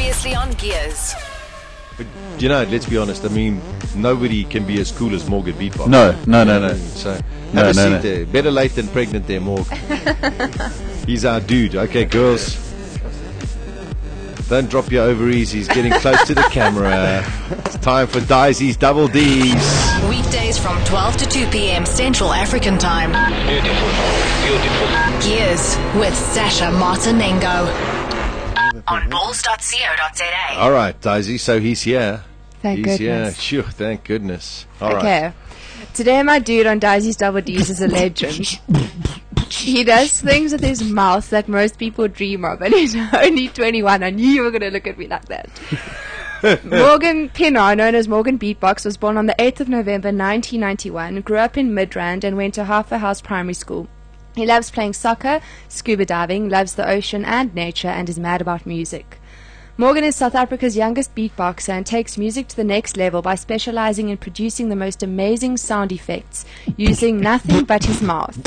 Previously on Gears. But, you know, let's be honest. I mean, nobody can be as cool as Morgan Beatbox. No. So have a seat there. Better late than pregnant there, Morgan. He's our dude. Okay, girls. Don't drop your ovaries. He's getting close to the camera. It's time for Disi's Double D's. Weekdays from 12 to 2 p.m. Central African Time. Beautiful. Gears with Sasha Martinengo. On balls.co.za. All right, Disi. So he's here. Thank He's goodness. here. Sure, thank goodness. All right. Okay. Today my dude on Disi's Double D's is a legend. He does things with his mouth that most people dream of, and he's only 21. I knew you were going to look at me like that. Morgan Pienaar, known as Morgan Beatbox, was born on the 8th of November 1991, grew up in Midrand and went to Halfa House Primary School. He loves playing soccer, scuba diving, loves the ocean and nature, and is mad about music. Morgan is South Africa's youngest beatboxer and takes music to the next level by specializing in producing the most amazing sound effects using nothing but his mouth.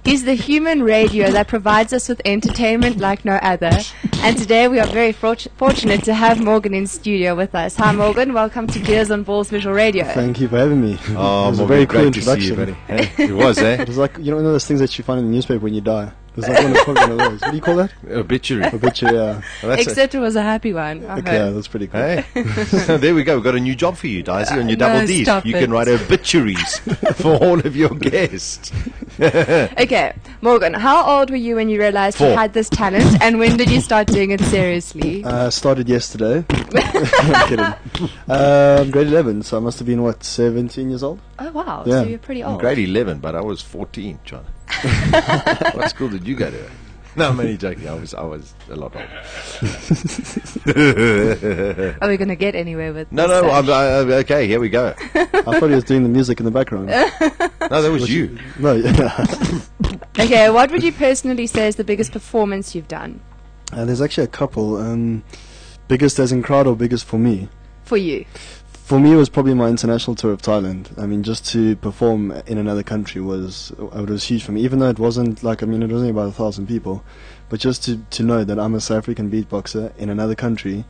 He's the human radio that provides us with entertainment like no other. And today we are very fortunate to have Morgan in studio with us. Hi Morgan, welcome to Gears on Balls Visual Radio. Thank you for having me. Oh, it was a Morgan, very cool great to see introduction. you, buddy. Hey, it was, eh? It was like, you know, one of those things that you find in the newspaper when you die. It was like one of those. What do you call that? Obituary. Obituary, yeah. Well, that's Except it was a happy one. I Okay, hope. yeah, that's pretty cool. Hey, there we go. We've got a new job for you, Disi, on your No, Double D's. stop You it. can write obituaries for all of your guests. Okay, Morgan, how old were you when you realized 4. you had this talent, and when did you start doing it seriously? Started yesterday. I'm kidding. Grade 11, so I must have been, 17 years old? Oh wow, Yeah. so you're pretty old. Grade 11, but I was 14, John. What school did you go to? No, I'm only joking. I was a lot older. Are we going to get anywhere with No, this? I'm okay. Here we go. I thought he was doing the music in the background. No, that was you. No, yeah. Okay, what would you personally say is the biggest performance you've done There's actually a couple. Biggest as in crowd or biggest for me? for you? For me, it was probably my international tour of Thailand. I mean, just to perform in another country was huge for me. Even though it wasn't like, it was only about 1,000 people, but just to know that I'm a South African beatboxer in another country,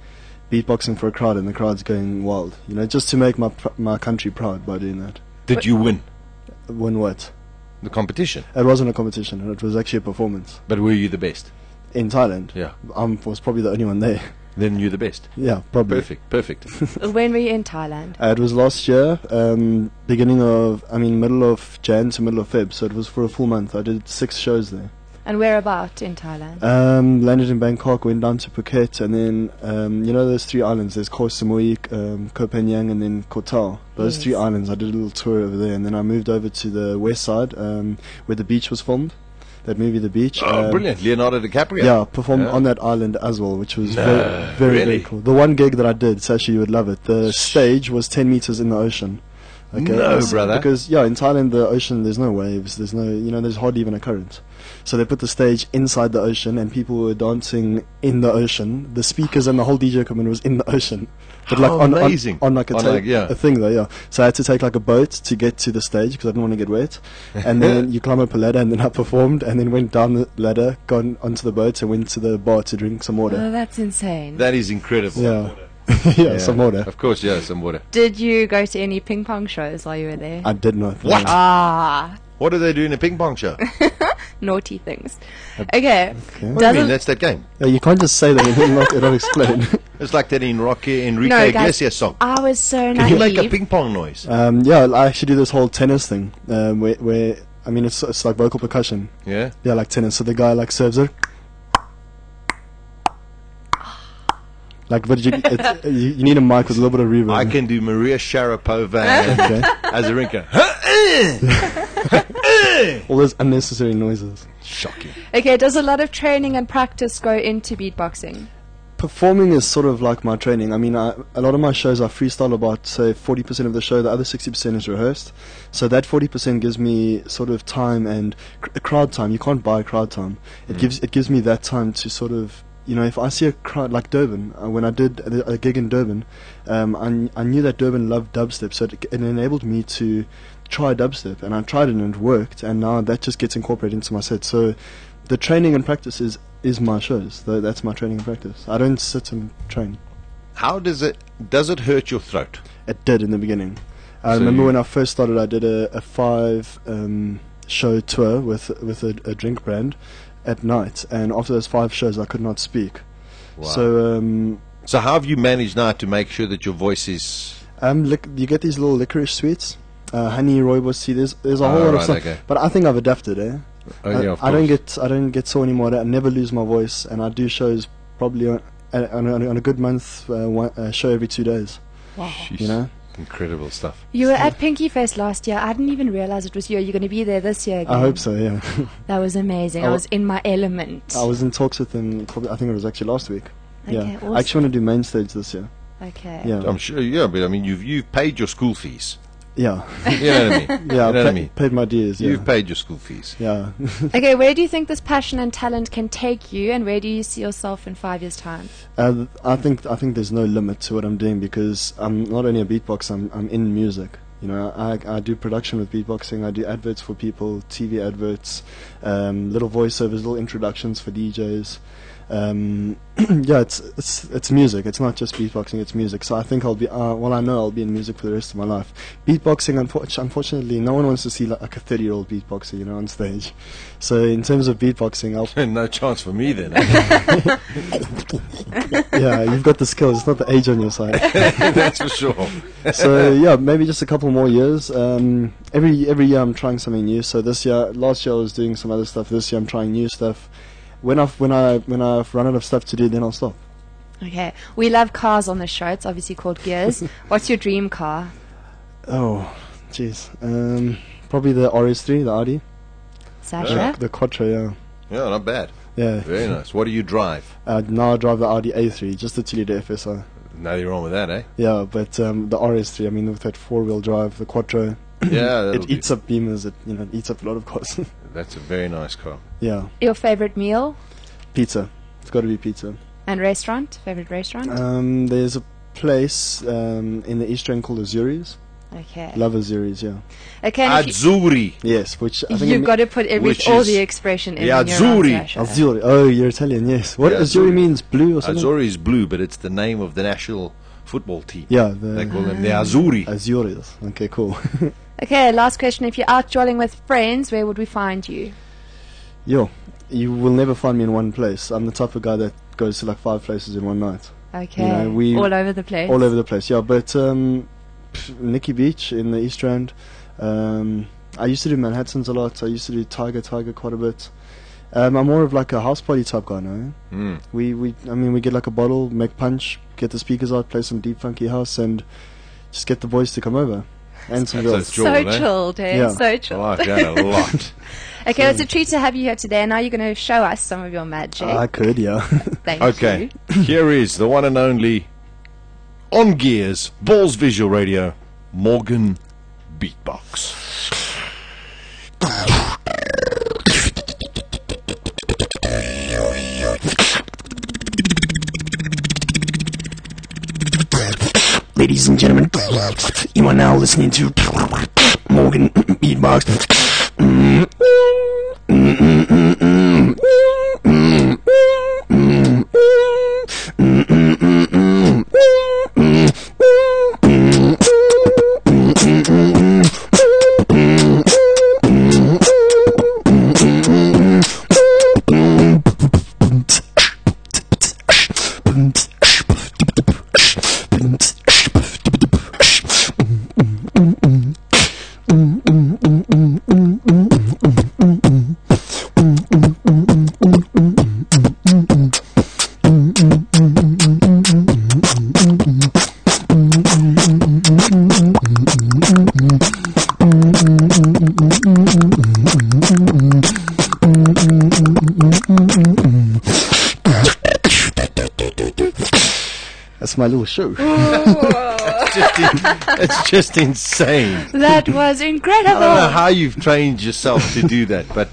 beatboxing for a crowd, and the crowd's going wild. You know, just to make my country proud by doing that. Did you win Win what? the competition? It wasn't a competition. It was actually a performance But were you the best? in Thailand. Yeah. I was probably the only one there. Then you're the best. Yeah, probably. Perfect. When were you in Thailand? It was last year, middle of Jan to middle of Feb, so it was for a full month. I did 6 shows there. And whereabout in Thailand? Landed in Bangkok, went down to Phuket, and then, those 3 islands, there's Koh Samui, Koh Phangan, and then Koh Tao. Those Yes. 3 islands, I did a little tour over there, and then I moved over to the west side, where the beach was filmed. That movie, The Beach. Oh, brilliant. Leonardo DiCaprio. Yeah, performed Yeah. on that island as well, which was No, very really? cool. The one gig that I did, Sashi, you would love it. The stage was 10 meters in the ocean. No, brother. Because, in Thailand, the ocean, there's no waves, there's no, there's hardly even a current. So they put the stage inside the ocean, and people were dancing in the ocean. The speakers and the whole DJ equipment was in the ocean. But How amazing. on like yeah. a thing though, yeah. So I had to take like a boat to get to the stage because I didn't want to get wet. And then you climb up a ladder, and then I performed, and then went down the ladder, gone onto the boat, and went to the bar to drink some water. Oh, that's insane. That is incredible. Yeah. Yeah, some water. Of course, yeah, some water. Did you go to any ping pong shows while you were there? I did not. What? Ah, What do they do in a ping pong show? naughty things. Okay. What do you mean? Doesn't That's that game. Yeah, you can't just say that and then not explain. It's like that Enrique No, guys. Iglesias song. I was so Can you make a naive. ping pong noise? Yeah, I actually do this whole tennis thing, where it's like vocal percussion. Yeah? Yeah, like tennis. So the guy like serves it. Like, but you need a mic with a little bit of reverb. I can do Maria Sharapova and Okay. Azarenka. All those unnecessary noises. Shocking. Okay, does a lot of training and practice go into beatboxing? Performing is sort of like my training. I mean, a lot of my shows I freestyle about, say, 40% of the show. The other 60% is rehearsed. So that 40% gives me sort of time and crowd time. You can't buy crowd time. It gives me that time to sort of, if I see a crowd like Durban, when I did a gig in Durban, I knew that Durban loved dubstep, so it enabled me to try dubstep, and I tried it and it worked, and now that just gets incorporated into my set. So the training and practice is is my shows. That's my training and practice. I don't sit and train. How does it hurt your throat? It did in the beginning. I So remember you- when I first started, I did a 5 show tour with a drink brand at night, and after those 5 shows, I could not speak. Wow. So So how have you managed now to make sure that your voice is... you get these little licorice sweets, honey, rooibos tea. There's a whole Oh, lot of right, stuff. okay. But I think I've adapted. Oh, yeah, of I don't course. get sore anymore. I never lose my voice, and I do shows probably on a good month, show every 2 days. Jeez. You know. Incredible stuff. You were at Pinky Fest last year. I didn't even realize it was you. You're going to be there this year again. I hope so. Yeah. That was amazing. I I wa- was in my element. I was in talks with them. Probably, I think it was actually last week. Okay, Yeah. awesome. I actually want to do main stage this year. Okay. Yeah. I'm sure, yeah, but I mean, you've paid your school fees. Yeah. You know what I mean? Yeah. You know what I mean? Paid my dues. Yeah. You've paid your school fees. Yeah. Okay, where do you think this passion and talent can take you, and where do you see yourself in 5 years' time? I think there's no limit to what I'm doing, because I'm not only a beatboxer, I'm in music. You know, I do production with beatboxing. I do adverts for people, TV adverts, little voiceovers, little introductions for DJs. Yeah, it's music. It's not just beatboxing. It's music. So I think I'll be I know I'll be in music for the rest of my life. Beatboxing, unfortunately, no one wants to see like a 30-year-old beatboxer, you know, on stage. So in terms of beatboxing, No chance for me then. Eh? yeah, you've got the skills. It's not the age on your side. That's for sure. So yeah, maybe just a couple more years. Every year I'm trying something new. So last year I was doing some other stuff. This year I'm trying new stuff. When I've run out of stuff to do, then I'll stop. Okay, we love cars on the show. It's obviously called Gears. What's your dream car? Oh, jeez. Probably the RS3, the Audi, Sasha? the Quattro. Yeah, Yeah, not bad. yeah. Very nice. What do you drive? Now I drive the Audi A3, just the 2-liter FSI. Nothing wrong with that, eh? Yeah, but the RS3, I mean, with that 4-wheel drive, the Quattro, Yeah, it eats up Beamers. It eats up a lot of cars. That's a very nice car. Yeah, Your favorite meal pizza. It's got to be pizza. and restaurant? Favorite restaurant? There's a place in the East End called Azuri's. Okay. Love Azuri's, yeah. Okay, and if Azzurri. Yes, which I think you've got to put which all is the expression in the your Azzurri. answer, Sasha. Azzurri. Oh, you're Italian, yes. What Yeah, Azzurri Azzurri. means? Blue or something? Azzurri is blue, but it's the name of the national football team. Yeah, They the call them the Azzurri. Azuri's. Okay, cool. Okay, last question. If you're out jolling with friends, where would we find you? Yo, you will never find me in one place. I'm the type of guy that goes to like 5 places in one night. Okay. You know, we- all over the place. All over the place, yeah. But Nikki Beach in the East End. I used to do Manhattans a lot. I used to do Tiger quite a bit. I'm more of like a house party type guy now. Mm. We get like a bottle, make punch, get the speakers out, play some deep funky house, and just get the boys to come over. And some That's girls. a So Jordan, eh? chilled, eh? Yeah. So I chilled. like that a lot. Okay, it's a treat to have you here today. And now you're going to show us some of your magic. I could, yeah. Thank Okay, you. here is the one and only on Gears Balls Visual Radio, Morgan Beatbox. Ladies and gentlemen, you are now listening to Morgan Beatbox. That's my little show. It's just insane. That was I don't know incredible. how you've trained yourself to do that, but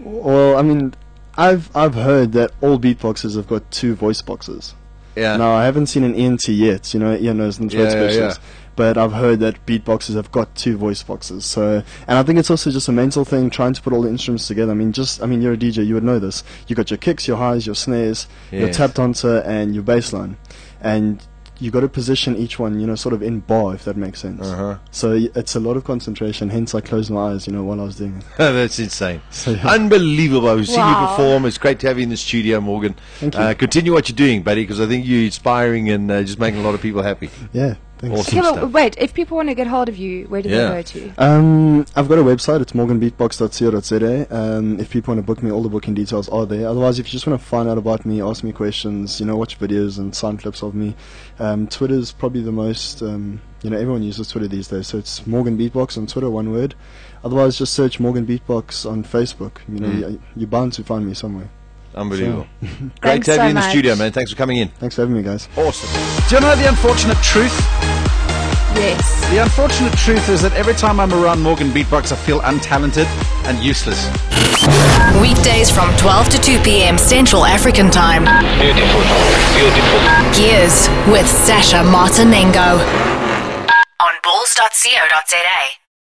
Well, I mean, I've heard that all beatboxers have got 2 voice boxes. Yeah. Now, I haven't seen an ENT yet, ear, nose, and throat specialist. But I've heard that beatboxers have got 2 voice boxes. So, and I think it's also just a mental thing, trying to put all the instruments together. I mean, you're a DJ, you would know this. You got your kicks, your highs, your snares, your tap dancer, and your bass line. And you got to position each one, sort of in bar, if that makes sense. So it's a lot of concentration. Hence, I closed my eyes, while I was doing it. That's insane. So, yeah. Unbelievable. I've seen you Wow. perform. It's great to have you in the studio, Morgan. Thank you. Continue what you're doing, buddy, because I think you're inspiring and just making a lot of people happy. Yeah, thanks. Awesome Okay, stuff. but wait, if people want to get hold of you, where do Yeah. they go to? I've got a website. It's morganbeatbox.co.za. If people want to book me, all the booking details are there. Otherwise, if you just want to find out about me, ask me questions, watch videos and sound clips of me. Twitter's probably the most, everyone uses Twitter these days. So it's Morgan Beatbox on Twitter, one word. Otherwise, just search Morgan Beatbox on Facebook. You're bound to find me somewhere. Unbelievable. So, Great Thanks to have so you in the much. studio, man. Thanks for coming in. thanks for having me, guys. Awesome. Do you know the unfortunate truth? Yes. The unfortunate truth is that every time I'm around Morgan Beatbox, I feel untalented and useless. Weekdays from 12 to 2 p.m. Central African Time. Beautiful. Gears with Sasha Martinengo on balls.co.za.